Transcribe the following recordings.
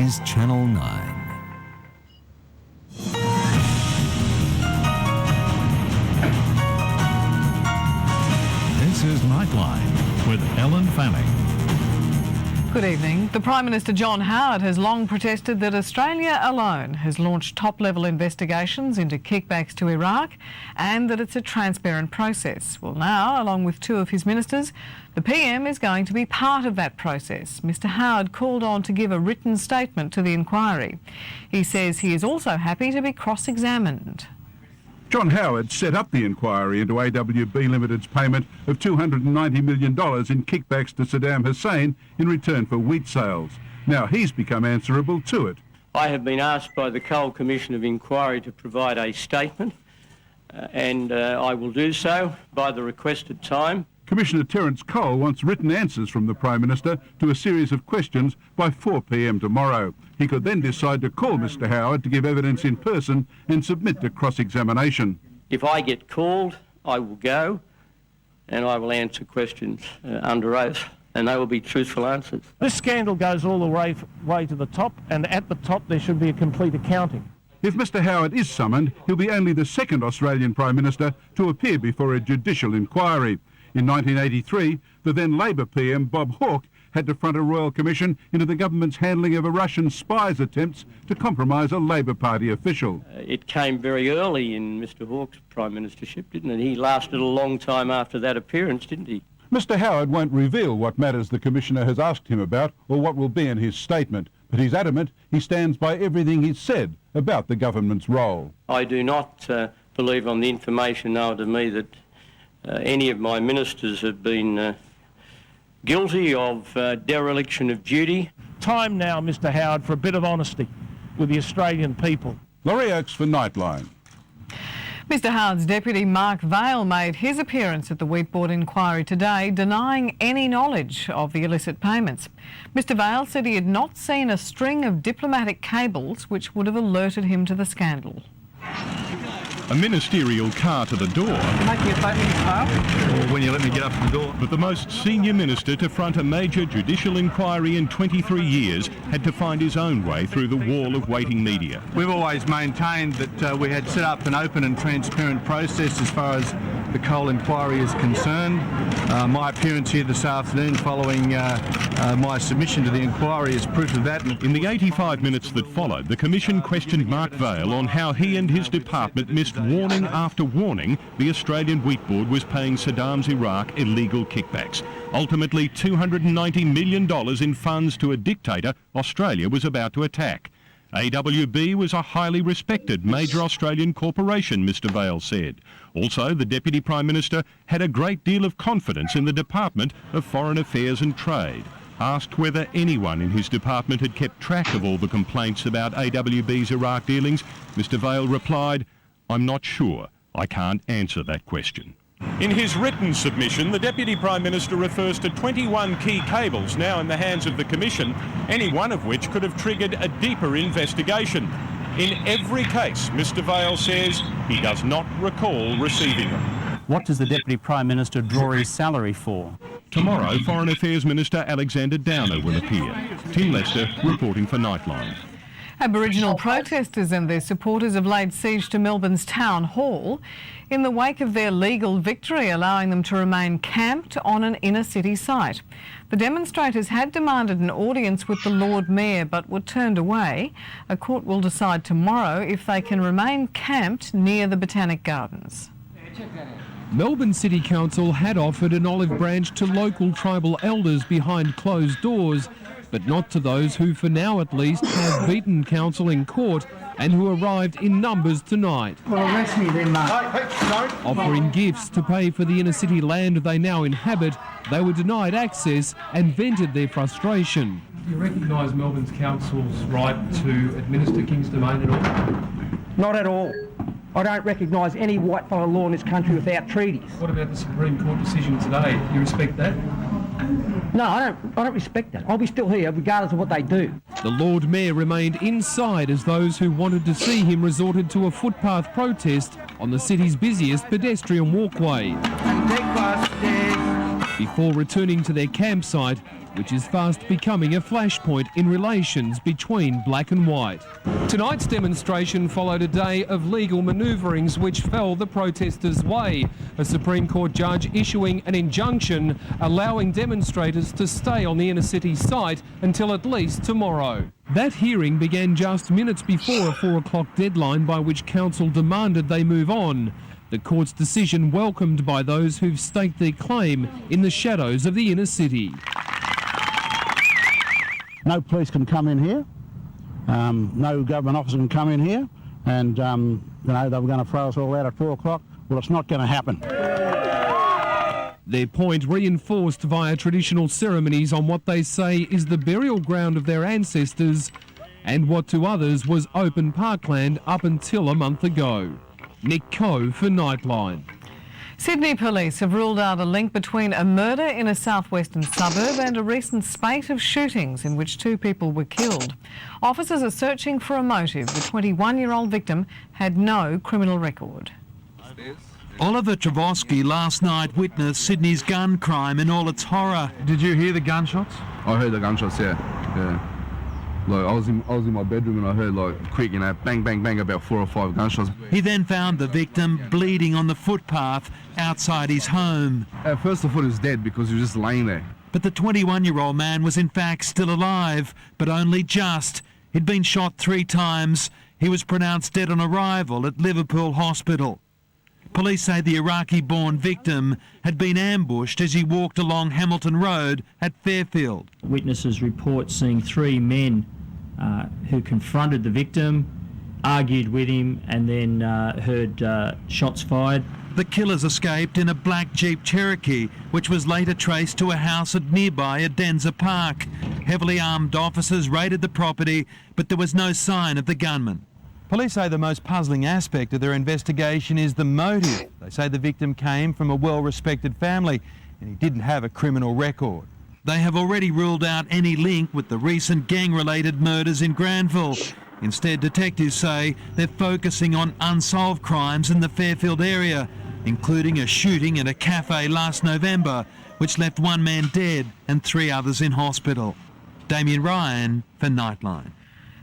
is Channel 9. This is Nightline with Ellen Fanning. Good evening. The Prime Minister John Howard has long protested that Australia alone has launched top-level investigations into kickbacks to Iraq and that it's a transparent process. Well, now, along with two of his ministers, the PM is going to be part of that process. Mr Howard called on to give a written statement to the inquiry. He says he is also happy to be cross-examined. John Howard set up the inquiry into AWB Limited's payment of $290 million in kickbacks to Saddam Hussein in return for wheat sales. Now he's become answerable to it. I have been asked by the Coal Commission of Inquiry to provide a statement and I will do so by the requested time. Commissioner Terence Cole wants written answers from the Prime Minister to a series of questions by 4 p.m. tomorrow. He could then decide to call Mr Howard to give evidence in person and submit to cross-examination. If I get called, I will go and I will answer questions under oath, and they will be truthful answers. This scandal goes all the way to the top, and at the top there should be a complete accounting. If Mr Howard is summoned, he'll be only the second Australian Prime Minister to appear before a judicial inquiry. In 1983, the then Labor PM, Bob Hawke, had to front a Royal Commission into the government's handling of a Russian spy's attempts to compromise a Labor Party official. It came very early in Mr Hawke's Prime Ministership, didn't it? He lasted a long time after that appearance, didn't he? Mr Howard won't reveal what matters the Commissioner has asked him about or what will be in his statement, but he's adamant he stands by everything he's said about the government's role. I do not believe on the information known to me that any of my ministers have been guilty of dereliction of duty. Time now, Mr Howard, for a bit of honesty with the Australian people. Laurie Oakes for Nightline. Mr Howard's deputy Mark Vaile made his appearance at the Wheat Board inquiry today, denying any knowledge of the illicit payments. Mr Vaile said he had not seen a string of diplomatic cables which would have alerted him to the scandal. A ministerial car to the door. Making a statement in your car? Or when you let me get up to the door. But the most senior minister to front a major judicial inquiry in 23 years had to find his own way through the wall of waiting media. We've always maintained that we had set up an open and transparent process as far as the coal inquiry is concerned. My appearance here this afternoon following my submission to the inquiry is proof of that. In the 85 minutes that followed, the Commission questioned Mark Vaile on how he and his department missed warning after warning the Australian Wheat Board was paying Saddam's Iraq illegal kickbacks. Ultimately, $290 million in funds to a dictator Australia was about to attack. AWB was a highly respected major Australian corporation, Mr Vaile said. Also, the Deputy Prime Minister had a great deal of confidence in the Department of Foreign Affairs and Trade. Asked whether anyone in his department had kept track of all the complaints about AWB's Iraq dealings, Mr Vaile replied, "I'm not sure. I can't answer that question." In his written submission, the Deputy Prime Minister refers to 21 key cables now in the hands of the Commission, any one of which could have triggered a deeper investigation. In every case, Mr Vaile says he does not recall receiving them. What does the Deputy Prime Minister draw his salary for? Tomorrow, Foreign Affairs Minister Alexander Downer will appear. Tim Lester reporting for Nightline. Aboriginal protesters and their supporters have laid siege to Melbourne's Town Hall in the wake of their legal victory, allowing them to remain camped on an inner-city site. The demonstrators had demanded an audience with the Lord Mayor but were turned away. A court will decide tomorrow if they can remain camped near the Botanic Gardens. Melbourne City Council had offered an olive branch to local tribal elders behind closed doors, but not to those who, for now at least, have beaten council in court and who arrived in numbers tonight. Well, arrest me then, mate. Offering gifts to pay for the inner city land they now inhabit, they were denied access and vented their frustration. Do you recognise Melbourne's council's right to administer King's Domain at all? Not at all. I don't recognise any white-collar law in this country without treaties. What about the Supreme Court decision today? Do you respect that? No, I don't respect that. I'll be still here regardless of what they do. The Lord Mayor remained inside as those who wanted to see him resorted to a footpath protest on the city's busiest pedestrian walkway. before returning to their campsite, which is fast becoming a flashpoint in relations between black and white. Tonight's demonstration followed a day of legal manoeuvrings which fell the protesters' way, a Supreme Court judge issuing an injunction allowing demonstrators to stay on the inner city site until at least tomorrow. That hearing began just minutes before a 4 o'clock deadline by which counsel demanded they move on. The court's decision welcomed by those who've staked their claim in the shadows of the inner city. No police can come in here, no government officer can come in here, and they were going to throw us all out at 4 o'clock. Well, it's not going to happen. Their point reinforced via traditional ceremonies on what they say is the burial ground of their ancestors and what to others was open parkland up until a month ago. Nick Coe for Nightline. Sydney police have ruled out a link between a murder in a southwestern suburb and a recent spate of shootings in which 2 people were killed. Officers are searching for a motive. The 21-year-old victim had no criminal record. Oliver Travoski last night witnessed Sydney's gun crime in all its horror. Did you hear the gunshots? I heard the gunshots, yeah. Like, I was in my bedroom and I heard like quick, bang, bang, bang, about 4 or 5 gunshots. He then found the victim bleeding on the footpath outside his home. At first I thought he was dead because he was just laying there. But the 21-year-old man was in fact still alive, but only just. He'd been shot 3 times. He was pronounced dead on arrival at Liverpool Hospital. Police say the Iraqi-born victim had been ambushed as he walked along Hamilton Road at Fairfield. Witnesses report seeing 3 men who confronted the victim, argued with him, and then heard shots fired. The killers escaped in a black Jeep Cherokee, which was later traced to a house at nearby Adenza Park. Heavily armed officers raided the property, but there was no sign of the gunman. Police say the most puzzling aspect of their investigation is the motive. They say the victim came from a well-respected family and he didn't have a criminal record. They have already ruled out any link with the recent gang-related murders in Granville. Instead, detectives say they're focusing on unsolved crimes in the Fairfield area, including a shooting at a cafe last November, which left 1 man dead and 3 others in hospital. Damien Ryan for Nightline.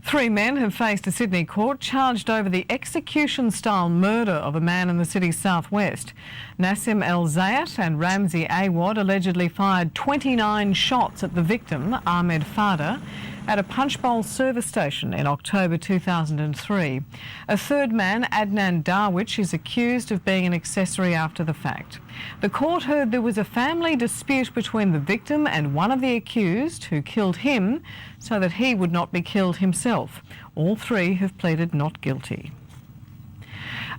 3 men have faced a Sydney court charged over the execution-style murder of a man in the city's southwest. Nassim El Zayat and Ramzi Awad allegedly fired 29 shots at the victim, Ahmed Fada, at a Punchbowl service station in October 2003. A 3rd man, Adnan Darwich, is accused of being an accessory after the fact. The court heard there was a family dispute between the victim and one of the accused, who killed him so that he would not be killed himself. All 3 have pleaded not guilty.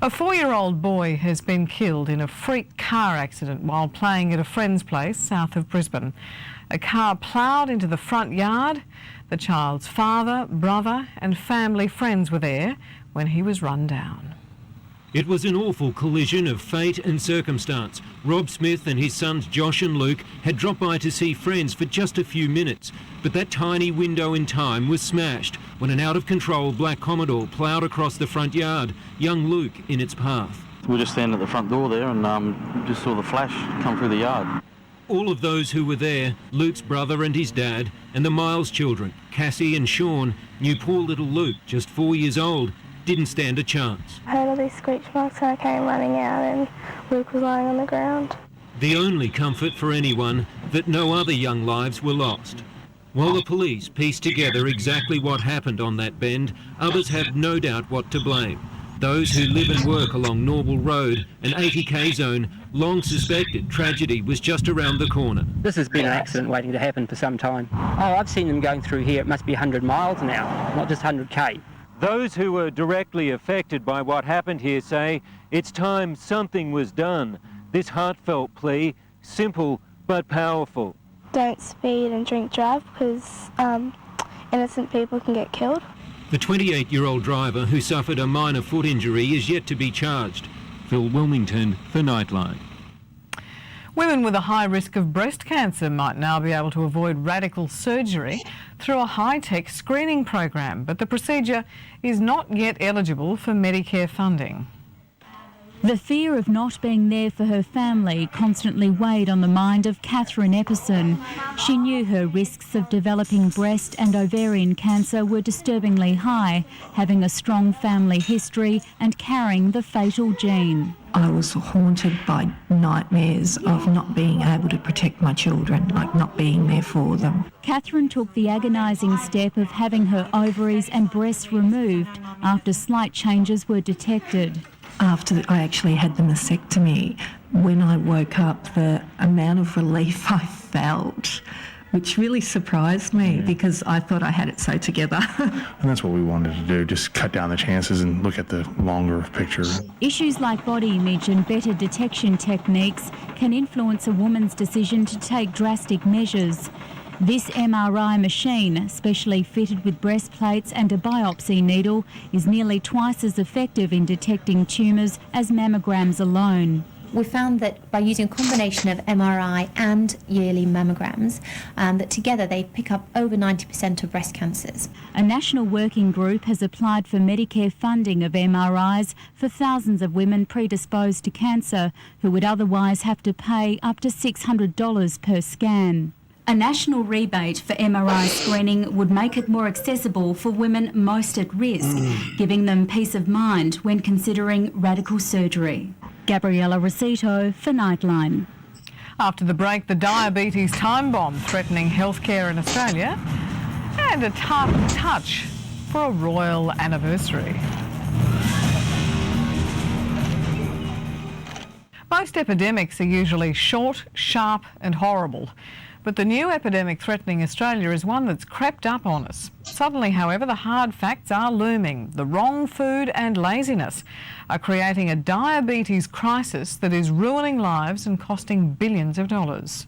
A 4-year-old boy has been killed in a freak car accident while playing at a friend's place south of Brisbane. A car ploughed into the front yard. The child's father, brother and family friends were there when he was run down. It was an awful collision of fate and circumstance. Rob Smith and his sons Josh and Luke had dropped by to see friends for just a few minutes, but that tiny window in time was smashed when an out-of-control black Commodore ploughed across the front yard, young Luke in its path. We were just standing at the front door there and just saw the flash come through the yard. All of those who were there, Luke's brother and his dad, and the Miles children, Cassie and Sean, knew poor little Luke, just 4 years old, didn't stand a chance. I heard all these screech marks and I came running out and Luke was lying on the ground. The only comfort for anyone that no other young lives were lost. While the police pieced together exactly what happened on that bend, others have no doubt what to blame. Those who live and work along Norval Road, an 80k zone, long suspected tragedy was just around the corner. This has been an accident waiting to happen for some time. Oh, I've seen them going through here. It must be 100 miles now, not just 100k. Those who were directly affected by what happened here say it's time something was done. This heartfelt plea, simple but powerful. Don't speed and drink drive because innocent people can get killed. The 28-year-old driver who suffered a minor foot injury is yet to be charged. Phil Wilmington for Nightline. Women with a high risk of breast cancer might now be able to avoid radical surgery through a high-tech screening program, but the procedure is not yet eligible for Medicare funding. The fear of not being there for her family constantly weighed on the mind of Catherine Epperson. She knew her risks of developing breast and ovarian cancer were disturbingly high, having a strong family history and carrying the fatal gene. I was haunted by nightmares of not being able to protect my children, like not being there for them. Catherine took the agonising step of having her ovaries and breasts removed after slight changes were detected. After I actually had the mastectomy, when I woke up, the amount of relief I felt, which really surprised me because I thought I had it so together. And that's what we wanted to do, just cut down the chances and look at the longer picture. Issues like body image and better detection techniques can influence a woman's decision to take drastic measures. This MRI machine, specially fitted with breastplates and a biopsy needle, is nearly twice as effective in detecting tumours as mammograms alone. We found that by using a combination of MRI and yearly mammograms, that together they pick up over 90% of breast cancers. A national working group has applied for Medicare funding of MRIs for thousands of women predisposed to cancer who would otherwise have to pay up to $600 per scan. A national rebate for MRI screening would make it more accessible for women most at risk, giving them peace of mind when considering radical surgery. Gabriella Rosito for Nightline. After the break, the diabetes time bomb threatening healthcare in Australia, and a tough touch for a royal anniversary. Most epidemics are usually short, sharp and horrible. But the new epidemic threatening Australia is one that's crept up on us. Suddenly, however, the hard facts are looming. The wrong food and laziness are creating a diabetes crisis that is ruining lives and costing billions of dollars.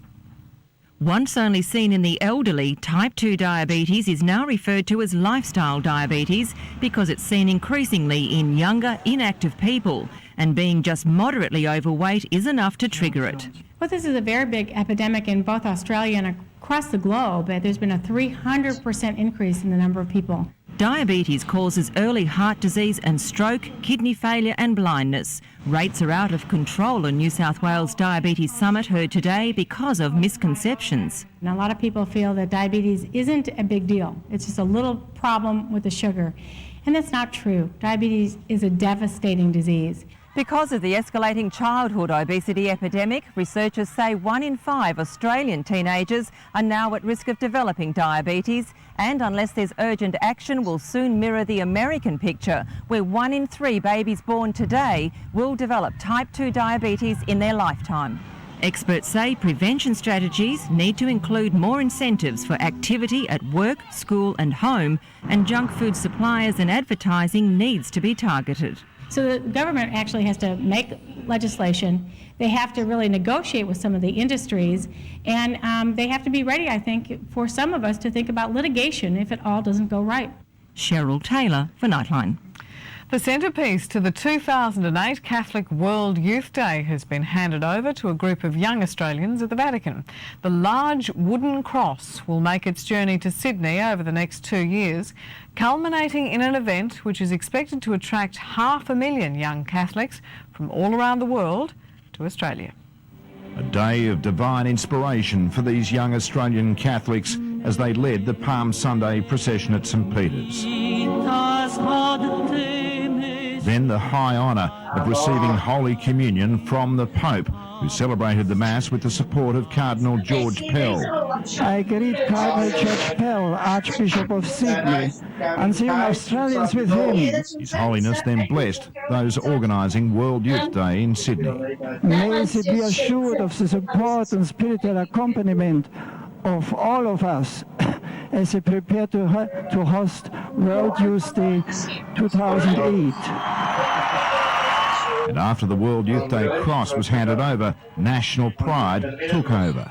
Once only seen in the elderly, type 2 diabetes is now referred to as lifestyle diabetes because it's seen increasingly in younger, inactive people, and being just moderately overweight is enough to trigger it. Well, this is a very big epidemic in both Australia and across the globe. There's been a 300% increase in the number of people. Diabetes causes early heart disease and stroke, kidney failure and blindness. Rates are out of control on New South Wales Diabetes Summit heard today because of misconceptions. And a lot of people feel that diabetes isn't a big deal. It's just a little problem with the sugar. And that's not true. Diabetes is a devastating disease. Because of the escalating childhood obesity epidemic, researchers say 1 in 5 Australian teenagers are now at risk of developing diabetes, and unless there's urgent action, will soon mirror the American picture, where 1 in 3 babies born today will develop type 2 diabetes in their lifetime. Experts say prevention strategies need to include more incentives for activity at work, school and home, and junk food suppliers and advertising needs to be targeted. So the government actually has to make legislation. They have to really negotiate with some of the industries, and they have to be ready, I think, for some of us to think about litigation if it all doesn't go right. Cheryl Taylor for Nightline. The centrepiece to the 2008 Catholic World Youth Day has been handed over to a group of young Australians at the Vatican. The large wooden cross will make its journey to Sydney over the next 2 years, culminating in an event which is expected to attract 500,000 young Catholics from all around the world to Australia. A day of divine inspiration for these young Australian Catholics as they led the Palm Sunday procession at St Peter's. Then the high honour of receiving Holy Communion from the Pope, who celebrated the Mass with the support of Cardinal George Pell. I greet Cardinal George Pell, Archbishop of Sydney, and the Australians with him. His Holiness then blessed those organising World Youth Day in Sydney. May they be assured of the support and spiritual accompaniment of all of us as they prepare to host World Youth Day 2008. And after the World Youth Day cross was handed over, national pride took over.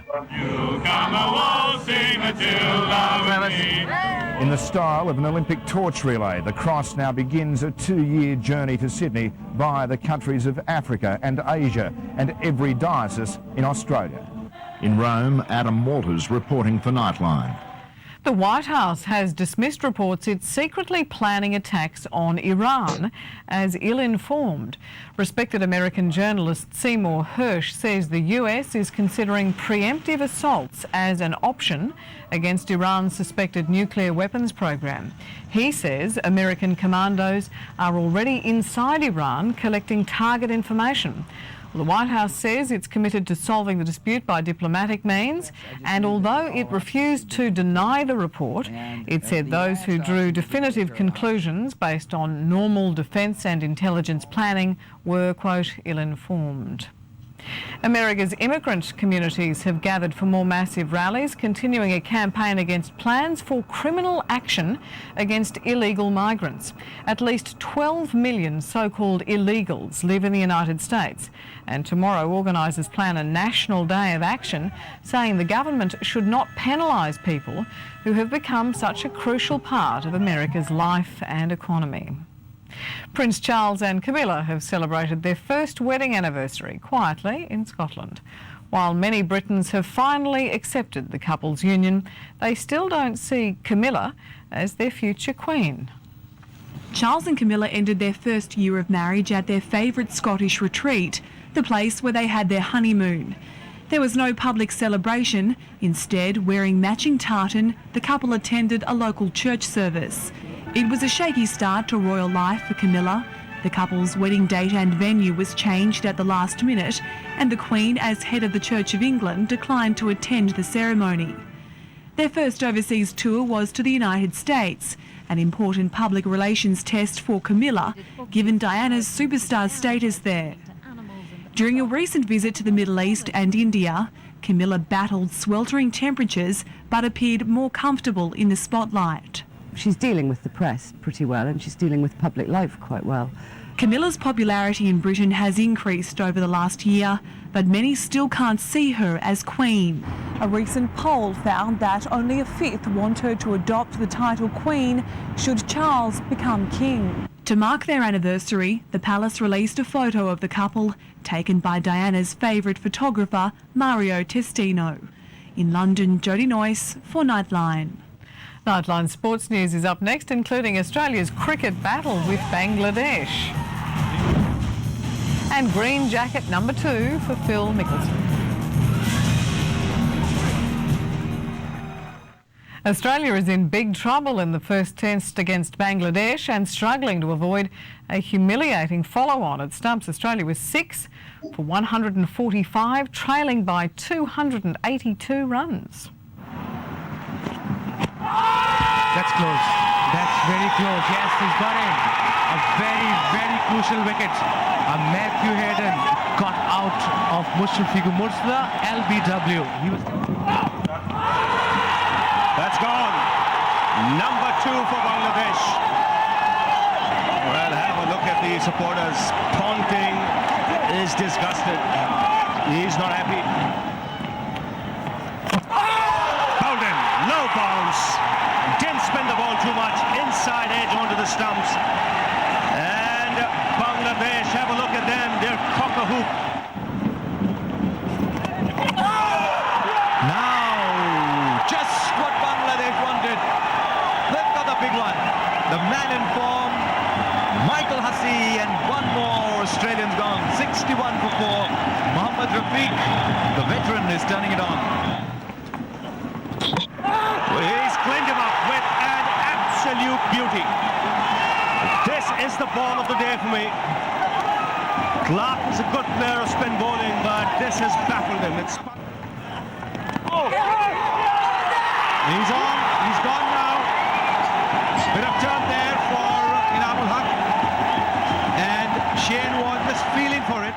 In the style of an Olympic torch relay, the cross now begins a 2-year journey to Sydney via the countries of Africa and Asia and every diocese in Australia. In Rome, Adam Walters reporting for Nightline. The White House has dismissed reports it's secretly planning attacks on Iran as ill-informed. Respected American journalist Seymour Hersh says the US is considering preemptive assaults as an option against Iran's suspected nuclear weapons program. He says American commandos are already inside Iran collecting target information. The White House says it's committed to solving the dispute by diplomatic means, and although it refused to deny the report, it said those who drew definitive conclusions based on normal defence and intelligence planning were, quote, ill-informed. America's immigrant communities have gathered for more massive rallies, continuing a campaign against plans for criminal action against illegal migrants. At least 12 million so-called illegals live in the United States, and tomorrow organisers plan a national day of action, saying the government should not penalise people who have become such a crucial part of America's life and economy. Prince Charles and Camilla have celebrated their first wedding anniversary quietly in Scotland. While many Britons have finally accepted the couple's union, they still don't see Camilla as their future queen. Charles and Camilla ended their first year of marriage at their favourite Scottish retreat, the place where they had their honeymoon. There was no public celebration. Instead, wearing matching tartan, the couple attended a local church service. It was a shaky start to royal life for Camilla. The couple's wedding date and venue was changed at the last minute, and the Queen, as head of the Church of England, declined to attend the ceremony. Their first overseas tour was to the United States, an important public relations test for Camilla, given Diana's superstar status there. During a recent visit to the Middle East and India, Camilla battled sweltering temperatures but appeared more comfortable in the spotlight. She's dealing with the press pretty well, and she's dealing with public life quite well. Camilla's popularity in Britain has increased over the last year, but many still can't see her as Queen. A recent poll found that only a fifth want her to adopt the title Queen should Charles become King. To mark their anniversary, the palace released a photo of the couple, taken by Diana's favourite photographer, Mario Testino. In London, Jodie Noyce for Nightline. Nightline Sports News is up next, including Australia's cricket battle with Bangladesh. And green jacket number 2 for Phil Mickelson. Australia is in big trouble in the first test against Bangladesh and struggling to avoid a humiliating follow-on. It stumps Australia with 6 for 145, trailing by 282 runs. That's close. That's very close. Yes, he's got it. A very, very crucial wicket. Matthew Hayden got out of Mushfiqur Mursala, LBW. That's gone. Number 2 for Bangladesh. Well, have a look at the supporters. Ponting is disgusted. He's not happy. Bowden, low bounce. Didn't spin the ball too much. Inside edge onto the stumps. And Bangladesh, have a look at them. They're cock-a-hoop. Now, just what Bangladesh wanted. They've got the big one. The man in form, Michael Hussey, and one more Australian's gone. 61 for 4. Mohammad Rafiq, the veteran, is turning it on. He's cleaned him up with an absolute beauty. This is the ball of the day for me. Clark is a good player of spin bowling, but this has baffled him. Oh! He's on. He's gone now. Bit of turn there for Inamul Haq. And Shane Warne just feeling for it.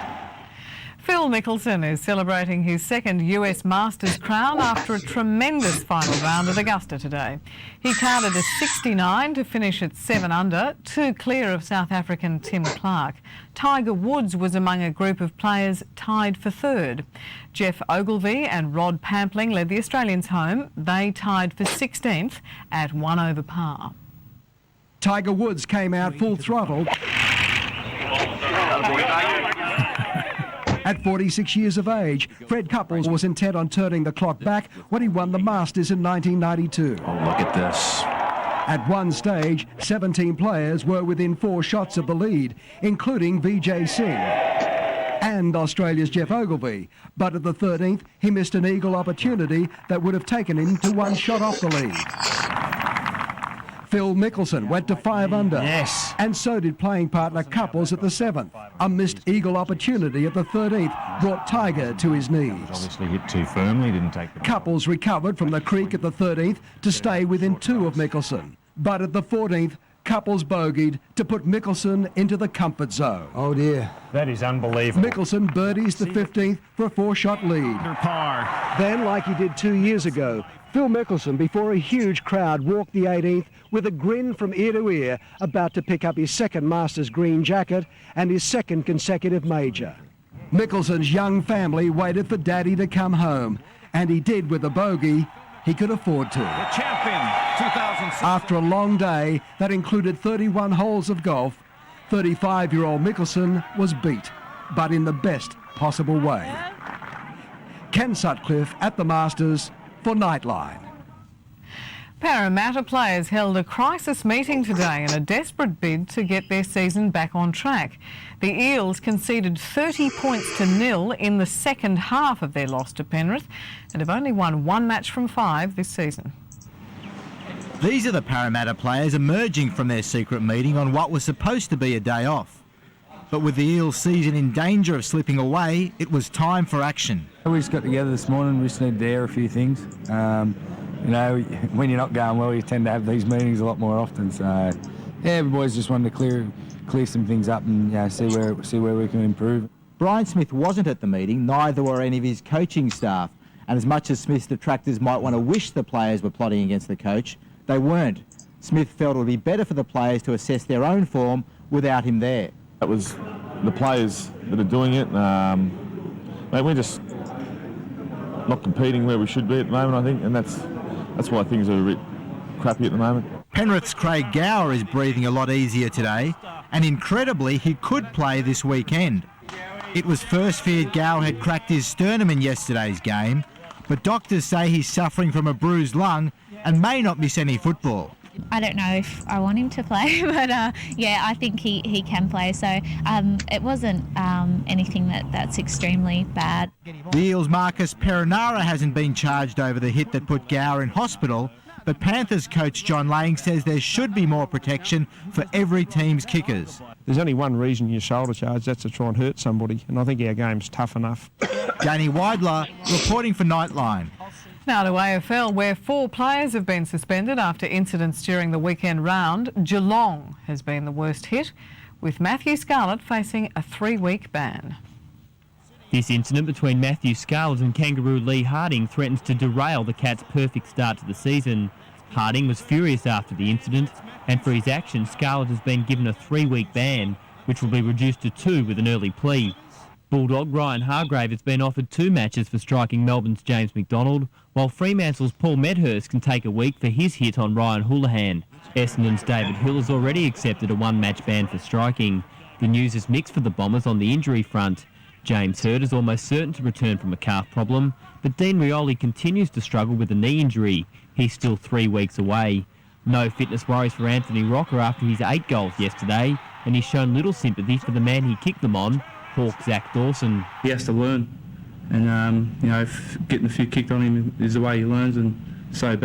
Phil Mickelson is celebrating his second US Masters crown after a tremendous final round at Augusta today. He counted a 69 to finish at 7 under, 2 clear of South African Tim Clark. Tiger Woods was among a group of players tied for 3rd. Jeff Ogilvy and Rod Pampling led the Australians home. They tied for 16th at 1 over par. Tiger Woods came out full throttle. At 46 years of age, Fred Couples was intent on turning the clock back when he won the Masters in 1992. Oh, look at this. At one stage, 17 players were within 4 shots of the lead, including Vijay Singh and Australia's Jeff Ogilvy. But at the 13th, he missed an eagle opportunity that would have taken him to 1 shot off the lead. Phil Mickelson went to 5 under. Yes. And so did playing partner Couples at the 7th. A missed eagle opportunity at the 13th brought Tiger to his knees. Obviously hit too firmly, didn't take the... Couples recovered from the creek at the 13th to stay within 2 of Mickelson. But at the 14th, Couples bogeyed to put Mickelson into the comfort zone. Oh dear. That is unbelievable. Mickelson birdies the 15th for a 4-shot lead. Under par. Then, like he did 2 years ago, Phil Mickelson, before a huge crowd, walked the 18th with a grin from ear to ear, about to pick up his 2nd Masters green jacket and his 2nd consecutive major. Mickelson's young family waited for Daddy to come home, and he did with a bogey he could afford to. The champion, 2006. After a long day that included 31 holes of golf, 35-year-old Mickelson was beat, but in the best possible way. Ken Sutcliffe at the Masters for Nightline. Parramatta players held a crisis meeting today in a desperate bid to get their season back on track. The Eels conceded 30 points to 0 in the second half of their loss to Penrith and have only won 1 match from 5 this season. These are the Parramatta players emerging from their secret meeting on what was supposed to be a day off. But with the Eels season in danger of slipping away, it was time for action. We just got together this morning, we just needed to air a few things. You know, when you're not going well, you tend to have these meetings a lot more often. So, yeah, the boys just wanted to clear some things up and see where we can improve. Brian Smith wasn't at the meeting, neither were any of his coaching staff. And as much as Smith's detractors might want to wish the players were plotting against the coach, they weren't. Smith felt it would be better for the players to assess their own form without him there. It was the players that are doing it. Mate, we're just not competing where we should be at the moment, I think, and that's why things are a bit crappy at the moment. Penrith's Craig Gower is breathing a lot easier today, and incredibly, he could play this weekend. It was first feared Gower had cracked his sternum in yesterday's game, but doctors say he's suffering from a bruised lung and may not miss any football. I don't know if I want him to play, but yeah, I think he can play. So it wasn't anything that's extremely bad. The Eels' Marcus Perinara hasn't been charged over the hit that put Gower in hospital, but Panthers coach John Lang says there should be more protection for every team's kickers. There's only one reason you shoulder charge, that's to try and hurt somebody, and I think our game's tough enough. Danny Weidler reporting for Nightline. Now to AFL, where 4 players have been suspended after incidents during the weekend round. Geelong has been the worst hit, with Matthew Scarlett facing a 3-week ban. This incident between Matthew Scarlett and Kangaroo Lee Harding threatens to derail the Cats' perfect start to the season. Harding was furious after the incident, and for his actions, Scarlett has been given a 3-week ban, which will be reduced to 2 with an early plea. Bulldog Ryan Hargrave has been offered 2 matches for striking Melbourne's James McDonald, while Fremantle's Paul Medhurst can take a week for his hit on Ryan Houlihan. Essendon's David Hill has already accepted a 1-match ban for striking. The news is mixed for the Bombers on the injury front. James Hird is almost certain to return from a calf problem, but Dean Rioli continues to struggle with a knee injury. He's still 3 weeks away. No fitness worries for Anthony Rocker after his 8 goals yesterday, and he's shown little sympathy for the man he kicked them on, Hawk Zach Dawson. He has to learn, and you know, if getting a few kicked on him is the way he learns, and so be.